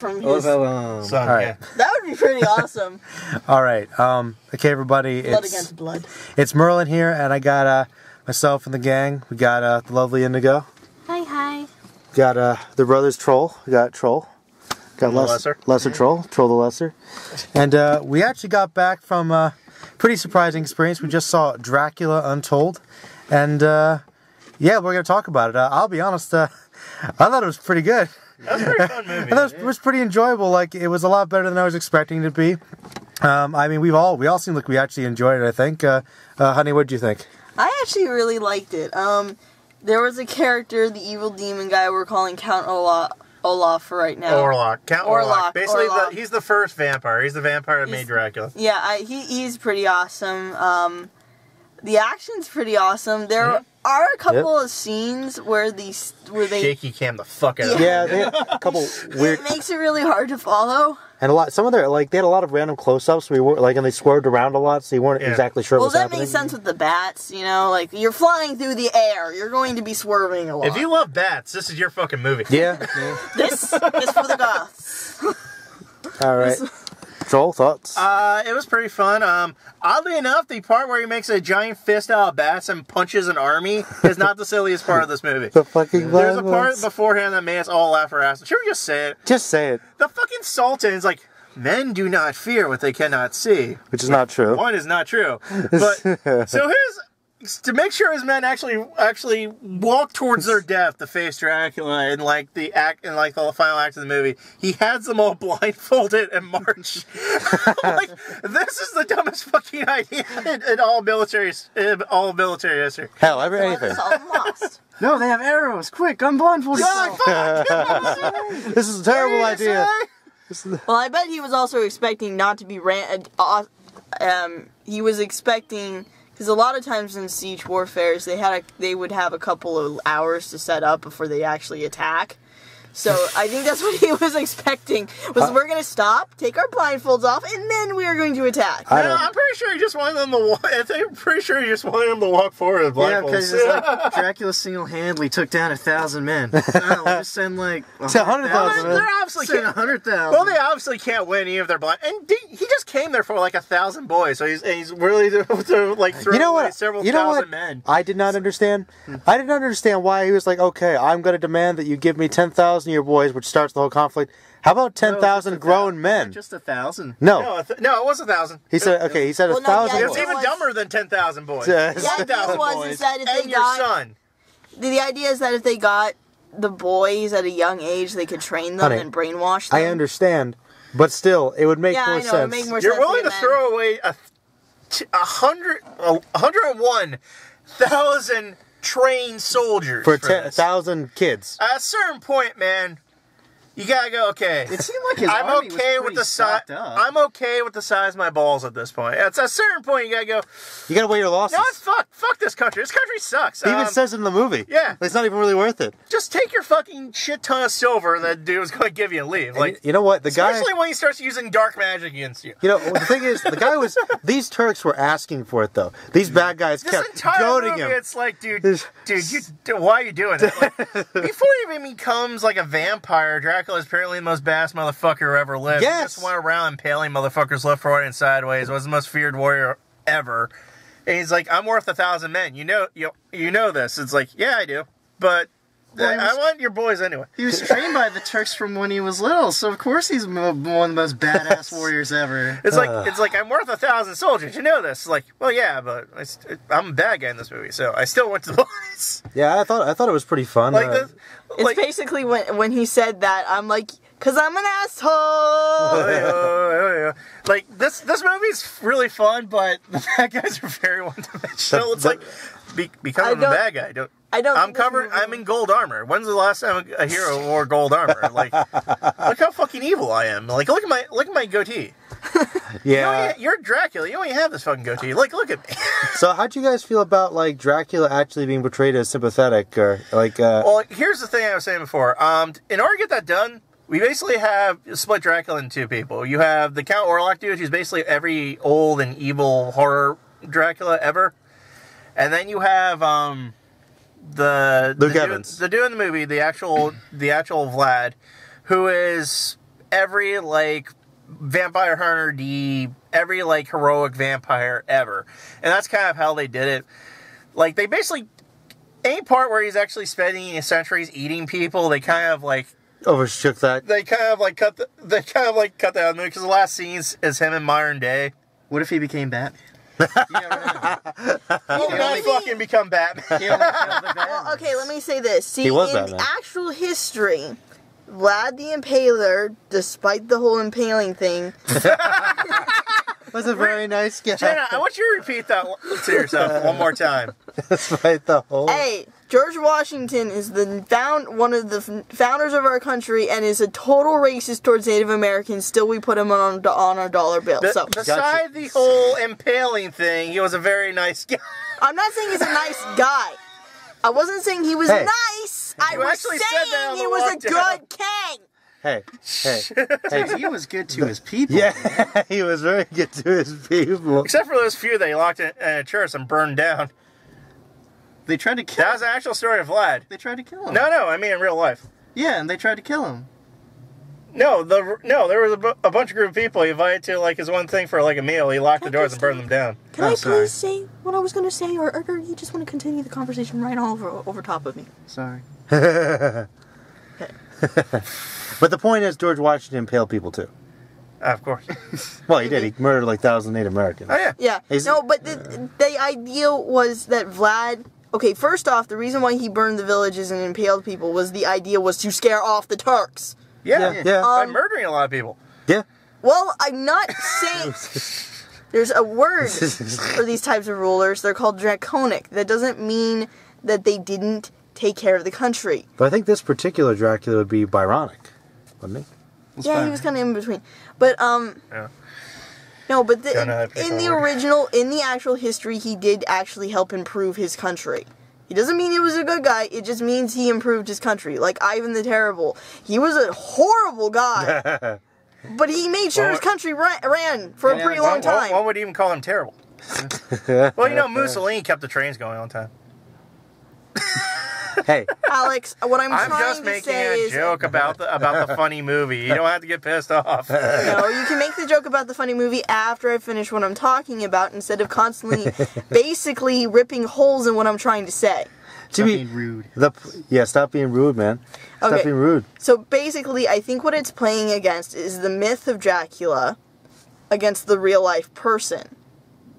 from his... All right. That would be pretty awesome. All right. Okay, everybody. Blood against blood. It's Merlin here, and I got myself and the gang. We got the lovely Indigo. Hi. Got the brothers Troll. We got Troll. Got lesser Troll. Troll the Lesser. And we actually got back from a pretty surprising experience. We just saw Dracula Untold. And yeah, we're going to talk about it. I'll be honest, I thought it was pretty good. That was a pretty fun movie. I thought it was pretty enjoyable. Like, it was a lot better than I was expecting it to be. I mean, we all seem like we actually enjoyed it, I think. Honey, what did you think? I actually really liked it. There was a character, the evil demon guy we're calling Count Olaf for right now. Count Orlok. Basically, Orlok. he's the first vampire. He's the vampire that made Dracula. Yeah, he's pretty awesome. The action's pretty awesome. There are a couple of scenes where they shaky cam the fuck out of Yeah, they had a couple weird. It makes it really hard to follow. And some of their, like, they had a lot of random close-ups. And they swerved around a lot, so you weren't exactly sure what was happening. Well, that makes sense with the bats, you know? Like, you're flying through the air. You're going to be swerving a lot. If you love bats, this is your fucking movie. Yeah. This is for the goths. All right. Joel, thoughts? It was pretty fun. Oddly enough, the part where he makes a giant fist out of bats and punches an army is not the silliest part of this movie. The fucking There's a part beforehand that made us all laugh our asses. Should we just say it? Just say it. The fucking Sultan is like, men do not fear what they cannot see. Which is not true. One is not true. But so to make sure his men actually walk towards their death to face Dracula in the final act of the movie, he has them all blindfolded and march. Like, this is the dumbest fucking idea in all military history. Hell, anything. Lost. No, they have arrows. Quick, unblindfold yourself. This is a terrible idea. Well, I bet he was also expecting not to be he was expecting, because a lot of times in siege warfares they would have a couple of hours to set up before they actually attack. So I think that's what he was expecting. We're going to stop, take our blindfolds off, and then we are going to attack. I'm pretty sure he just wanted them to walk. I'm pretty sure he just wanted them to walk forward with blindfolds. Yeah, because it's like Dracula single-handedly took down 1,000 men. I don't know, just send like 100,000 men. They're obviously send 100,000. Well, they obviously can't win even if they're blind. And he just came there for like 1,000 boys, so he's really like throwing away several thousand men. I did not understand. I didn't understand why he was like, okay, I'm going to demand that you give me 10,000 of your boys, which starts the whole conflict. How about 10,000 grown men? Just 1,000. No, it was 1,000. He said, okay, he said 1,000. It's even dumber than 10,000 boys. The idea was that if your son. The idea is that if they got the boys at a young age, they could train them and brainwash them. I understand, but still, it would make more sense. It would make more You're sense. willing to throw away 101,000 trained soldiers for 10,000 kids. At a certain point, man, you gotta go. Okay, it seemed like his army was pretty stocked up. I'm okay with the size of my balls at this point. At a certain point, you gotta go. You gotta weigh your losses. No, fuck this country. This country sucks. He even says it in the movie. Yeah, it's not even really worth it. Just take your fucking shit ton of silver that dude was gonna give you and leave. Like, you know what, especially when he starts using dark magic against you. You know, the thing is, the guy was. These Turks were asking for it though. These bad guys kept goading him. It's like, dude, why are you doing it? Like, before he even becomes like a vampire, Dracula is apparently the most badass motherfucker who ever lived. Yes. He just went around impaling motherfuckers left, right, and sideways. Was the most feared warrior ever. And he's like, I'm worth 1,000 men. You know this. It's like, yeah, I do. But I want your boys anyway. He was trained by the Turks from when he was little, so of course he's one of the most badass warriors ever. It's like I'm worth 1,000 soldiers. You know this. It's like, well, yeah, but I'm a bad guy in this movie, so I still went to the boys. Yeah, I thought it was pretty fun. It's basically when he said that, I'm like, because I'm an asshole. Yeah. Like, this movie's really fun, but the bad guys are very one-dimensional. It's like, becoming a bad guy. I'm in gold armor. When's the last time a hero wore gold armor? Like, look how fucking evil I am. Like, look at my goatee. Yeah, you're Dracula. You only have this fucking goatee. Like, look at me. So, how'd you guys feel about like Dracula actually being portrayed as sympathetic, or like? Well, here's the thing I was saying before. In order to get that done, we basically have split Dracula into two people. You have the Count Orlok dude, who's basically every old and evil horror Dracula ever, and then you have the Luke Evans, the dude in the movie, the actual Vlad, who is every, like, vampire hunter every, like, heroic vampire ever. And that's kind of how they did it. Like, they basically, any part where he's actually spending centuries eating people, they kind of, like, overshook that. They kind of, like, cut that out of the movie, because the last scene is him in modern day. What if he became Batman? He only fucking become Batman. Well, okay, let me say this. See, in Batman. actual history, Vlad the Impaler, despite the whole impaling thing, was a very nice guy. Jenna, I want you to repeat that to yourself one more time. Despite the whole... Hey, George Washington is one of the founders of our country and is a total racist towards Native Americans. Still, we put him on our dollar bill. So, beside the whole impaling thing, he was a very nice guy. I'm not saying he's a nice guy. I wasn't saying he was nice. I was saying he was a good king. Hey. He was good to his people. Yeah, he was very good to his people. Except for those few that he locked in a church and burned down. They tried to kill him. That was the actual story of Vlad. They tried to kill him. No, I mean in real life. Yeah, and they tried to kill him. No, there was a bunch of group of people he invited to, like, his one thing for, like, a meal. He locked the doors and burned them down. Can I please say what I was going to say, or you just want to continue the conversation right over top of me? Sorry. But the point is, George Washington impaled people too. Of course. Well, he did. He murdered like 1,000 Native Americans. Oh, yeah. Yeah. No, but the idea was that Vlad... Okay, first off, the reason why he burned the villages and impaled people was the idea was to scare off the Turks. Yeah. By murdering a lot of people. Yeah. Well, I'm not saying... There's a word for these types of rulers. They're called draconic. That doesn't mean that they didn't take care of the country. But I think this particular Dracula would be Byronic, wouldn't he? Yeah, he was kind of in between. But, Yeah. No, but in the actual history, he did actually help improve his country. It doesn't mean he was a good guy, it just means he improved his country. Like Ivan the Terrible. He was a horrible guy. But he made sure his country ran for a pretty long time. One would even call him terrible. Well, Mussolini kept the trains going all the time. Hey, Alex, what I'm trying just to making say a is... joke about the funny movie. You don't have to get pissed off. No, you can make the joke about the funny movie after I finish what I'm talking about instead of constantly basically ripping holes in what I'm trying to say. Stop being rude. Stop being rude, man. Stop being rude. So basically, I think what it's playing against is the myth of Dracula against the real life person.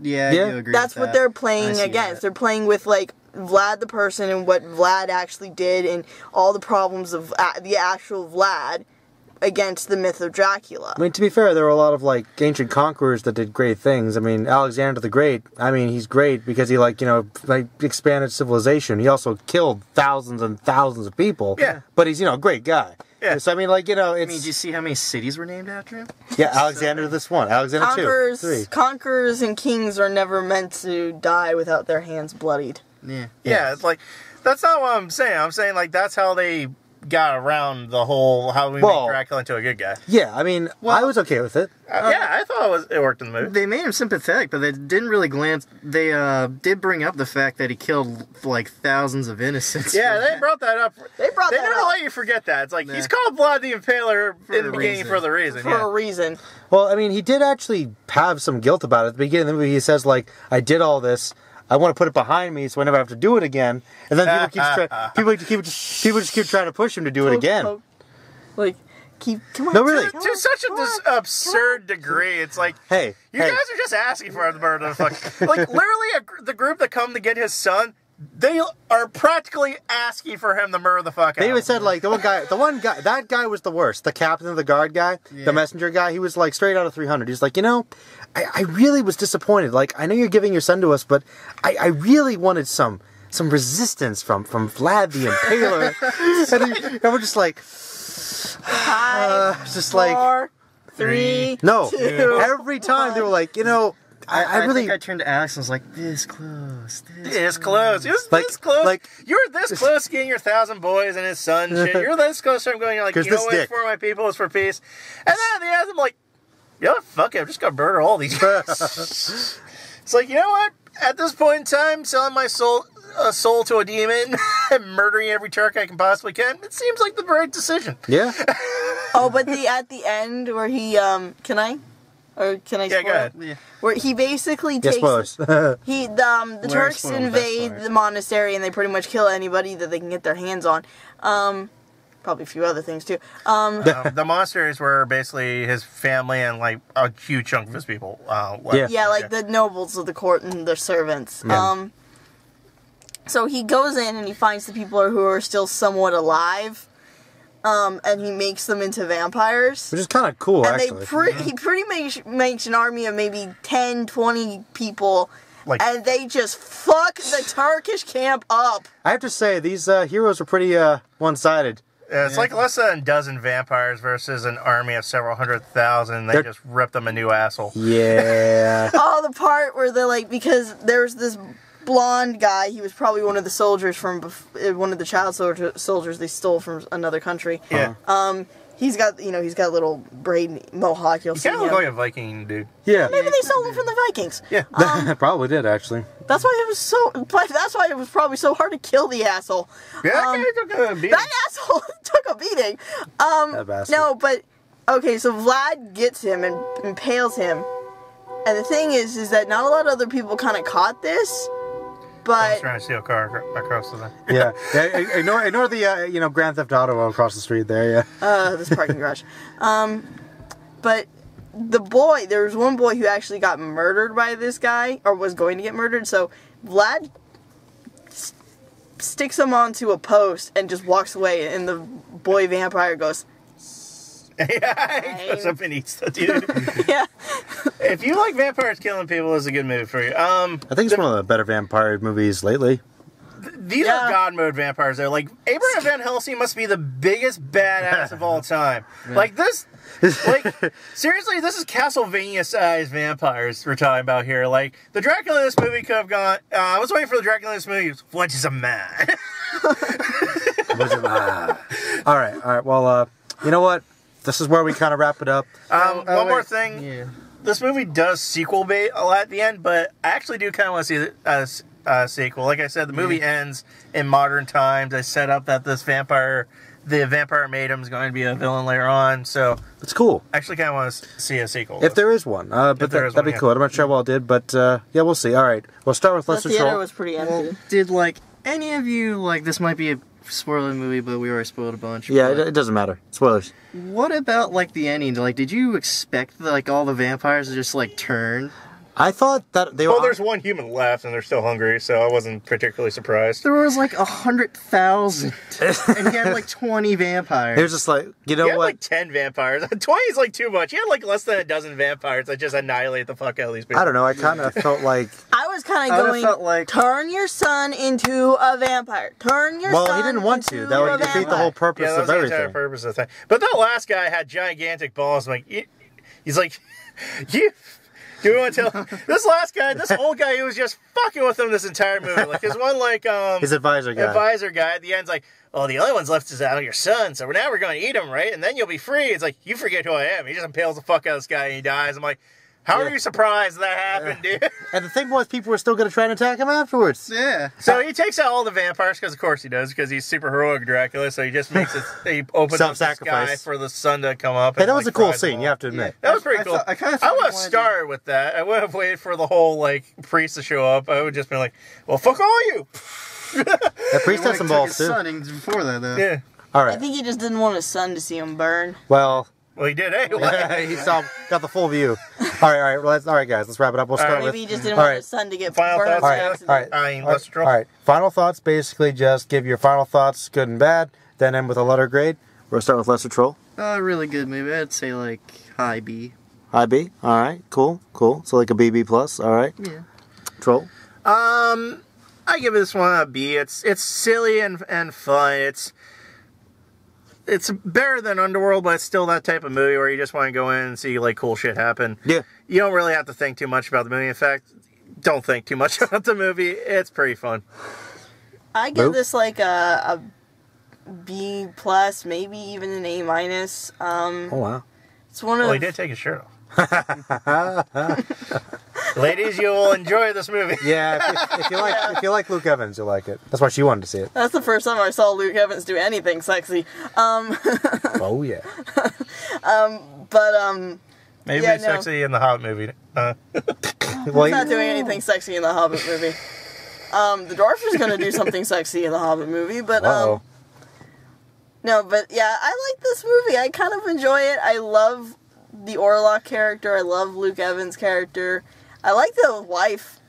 Yeah, I do agree. That's with what that. they're playing against. That. They're playing with, like, Vlad the person and what Vlad actually did and all the problems of the actual Vlad against the myth of Dracula. I mean, to be fair, there were a lot of, like, ancient conquerors that did great things. I mean, Alexander the Great, he's great because he, expanded civilization. He also killed thousands and thousands of people. Yeah. But he's, a great guy. Yeah. So, it's... did you see how many cities were named after him? Yeah, Alexander this one. Alexander 2. 3. Conquerors and kings are never meant to die without their hands bloodied. Yeah. Yeah, it's like, that's not what I'm saying. I'm saying, like, that's how they got around the whole, how we make Dracula into a good guy. Yeah, I was okay with it. Yeah, I thought it worked in the movie. They made him sympathetic, but they didn't really glance. They did bring up the fact that he killed, like, thousands of innocents. Yeah, they brought that up. They never up. let you forget that. It's like, he's called Vlad the Impaler in the beginning for the reason. For a reason. Well, he did actually have some guilt about it. At the beginning of the movie, he says, like, I did all this. I want to put it behind me so I never have to do it again. And then people just keep trying to push him to do it again. Come on. No, really. To such an absurd degree. It's like, you guys are just asking for him to murder the fuck. Like, literally, the group that come to get his son, they are practically asking for him to murder the fuck out. They even said, like, that guy was the worst. The captain of the guard guy, the messenger guy, he was, like, straight out of 300. He's like, I really was disappointed. Like, I know you're giving your son to us, but I really wanted some resistance from Vlad the Impaler. And we're just like... 5, just 4, 3, No. 2, Every time they were like, I really... think I turned to Alex and was like, this close. This close. You're this close. Like, you're this close to getting your 1,000 boys and his son shit. You're this close to him going, like, you know what, it's for my people, it's for peace. And then at the end, I'm like, fuck it, I'm just gonna murder all these guys. It's like, you know what? At this point in time, selling my soul to a demon and murdering every Turk I can possibly can, it seems like the right decision. Yeah. Oh, but at the end where he can I? Or can I spoil? Yeah, go ahead. Yeah. Where he basically Yeah, takes spoilers. the Turks spoil the best invade part. the monastery and they pretty much kill anybody that they can get their hands on. Probably a few other things too. The monasteries were basically his family and like a huge chunk of his people. Left. Yeah, like the nobles of the court and their servants. Yeah. So he goes in and he finds the people who are still somewhat alive. And he makes them into vampires. Which is kind of cool, And actually. he pretty much makes an army of maybe 10, 20 people. And they just fuck the Turkish camp up. I have to say, these heroes are pretty one-sided. Yeah, it's like less than a dozen vampires versus an army of several 100,000. They just rip them a new asshole. Yeah. Oh, the part where they're like, because there's this blonde guy, he was probably one of the soldiers from, one of the child soldiers they stole from another country. Yeah. He's got a little braid mohawk. You'll see Kind of look like a Viking dude. Yeah. Maybe they stole him from the Vikings. Yeah. Probably did, actually. That's why it was probably so hard to kill the asshole. Yeah, that guy took a beating. That asshole took a beating. That bastard. No, but okay, so Vlad gets him and impales him. And the thing is that not a lot of other people kind of caught this, I but was trying to steal a car across the thing. Yeah. Ignore the Grand Theft Auto across the street there. Yeah. this parking garage. But there was one boy who actually got murdered by this guy, or was going to get murdered. So Vlad sticks him onto a post and just walks away, and the boy vampire goes. Yeah, he goes up and eats the dude. Yeah. If you like vampires killing people, it's a good movie for you. I think it's one of the better vampire movies lately. These are God mode vampires. They're like Abraham Van Helsing must be the biggest badass of all time. Like this, seriously, this is Castlevania-sized vampires we're talking about here. Like the Dracula in this movie could have gone. I was waiting for the Dracula in this movie. What is a man? All right. Well, you know what? This is where we kind of wrap it up. One more thing. Yeah. This movie does sequel bait a lot at the end, but I actually do kind of want to see it as a sequel. Like I said, the movie ends in modern times. I set up that the vampire maiden is going to be a villain later on, so it's cool. I actually kind of want to see a sequel. If there is one, but that'd be cool. I'm not sure what it did, but yeah, we'll see. All right, we'll start with Lesser The theater Troll. was pretty empty. Did any of you this might be a spoiler movie, but we already spoiled a bunch. Yeah, it doesn't matter. Spoilers. What about the ending? Did you expect all the vampires to just turn? I thought that they were. Well, there's one human left, and they're still hungry, so I wasn't particularly surprised. There was 100,000, and he had 20 vampires. It was just you know he had what? 10 vampires. 20 is too much. He had less than a dozen vampires that just annihilate the fuck out of these people. I don't know. I kind of felt like. I was kind of going, turn your son into a vampire. Turn your son. Well, he didn't want to. That would defeat the whole purpose of everything. The entire purpose of the thing. But that last guy had gigantic balls. He's like, you. Do we want to tell this last guy, this old guy who was just fucking with him this entire movie? His one his advisor guy at the end's like, oh, the only one's left is your son, so now we're going to eat him, right? And then you'll be free. It's like, you forget who I am. He just impales the fuck out of this guy and he dies. I'm like, how are you surprised that happened, dude? And the thing was, people were still going to try and attack him afterwards. Yeah. So he takes out all the vampires, because of course he does, because he's super heroic Dracula, so he just makes it, he opens up the sky for the sun to come up. Hey, that was a cool scene, you have to admit. That was pretty cool. I would have started with that. I wouldn't have waited for the whole, priest to show up. I would just be like, well, fuck all you! The priest has some balls, too. Before that, though. Yeah. All right. I think he just didn't want his son to see him burn. Well, he did anyway. Yeah, he got the full view. All right, guys, let's wrap it up. We'll start with. Maybe he just didn't want his son to get final burned. thoughts. All right. Final thoughts. Basically, just give your final thoughts, good and bad. Then end with a letter grade. We'll start with Lesser Troll. Really good movie. I'd say high B. High B. All right. Cool. So a BB plus. All right. Yeah. Troll. I give this one a B. It's silly and fun. It's better than Underworld, but it's still that type of movie where you just want to go in and see cool shit happen. Yeah. You don't really have to think too much about the movie. In fact, don't think too much about the movie. It's pretty fun. I give this a B plus, maybe even an A minus. Oh wow. It's one of. Well, he did take his shirt off. Ladies, you will enjoy this movie. Yeah, if you like Luke Evans, you'll like it. That's why she wanted to see it. That's the first time I saw Luke Evans do anything sexy. Oh yeah. Maybe sexy in the Hobbit movie. He's not doing anything sexy in the Hobbit movie. The dwarf is going to do something sexy in the Hobbit movie, but no, but yeah, I like this movie. I kind of enjoy it. I love the Orlok character. I love Luke Evans' character. I like the wife.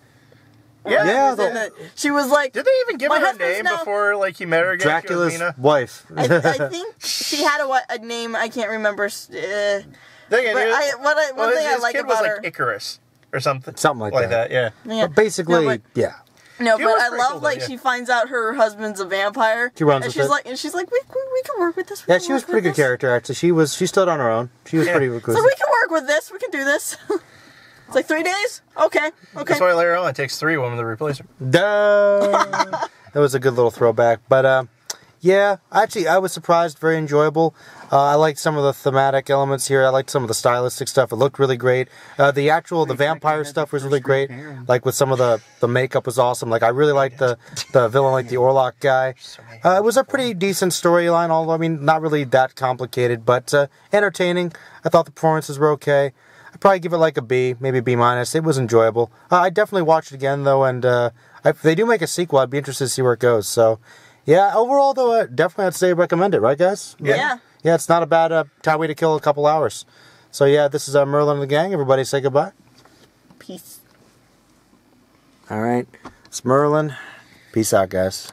Yeah, she was like. Did they even give her a name before, like, he met her again? Dracula's wife. I think she had a name. I can't remember. One thing I like about her, like Icarus or something like that. Yeah. But basically, yeah. No, but I love cool, she finds out her husband's a vampire. She runs with it. She's like, we can work with this. Yeah, she was a pretty good character actually. She stood on her own. She was pretty good. So we can work with this. We can do this. It's like 3 days. Okay. That's why later on it takes 3 women to replace her. Duh. That was a good little throwback, but yeah, actually, I was surprised. Very enjoyable. I liked some of the thematic elements here. I liked some of the stylistic stuff. It looked really great. The vampire stuff was really great. Like with some of the makeup was awesome. Like I really liked the villain, like the Orlok guy. It was a pretty decent storyline. Although I mean, not really that complicated, but entertaining. I thought the performances were okay. I'd probably give it like a B, maybe B-. It was enjoyable. I'd definitely watch it again though, and if they do make a sequel, I'd be interested to see where it goes. So. Yeah, overall, though, definitely I'd say recommend it, right, guys? Yeah. Yeah, it's not a bad time way to kill a couple hours. So, yeah, this is Merlin and the gang. Everybody say goodbye. Peace. All right. It's Merlin. Peace out, guys.